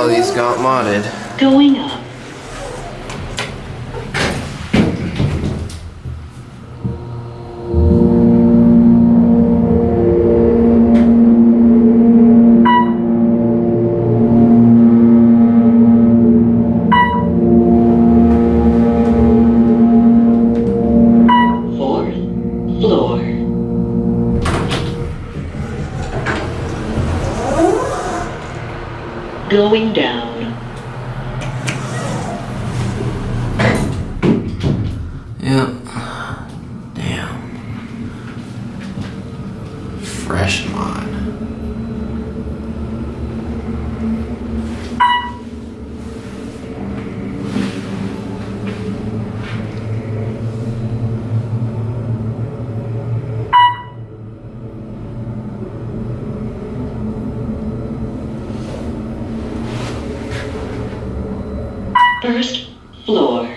Oh, these got modded. Going up. Fourth floor. Going down. Yep. Damn. Fresh mod. First floor.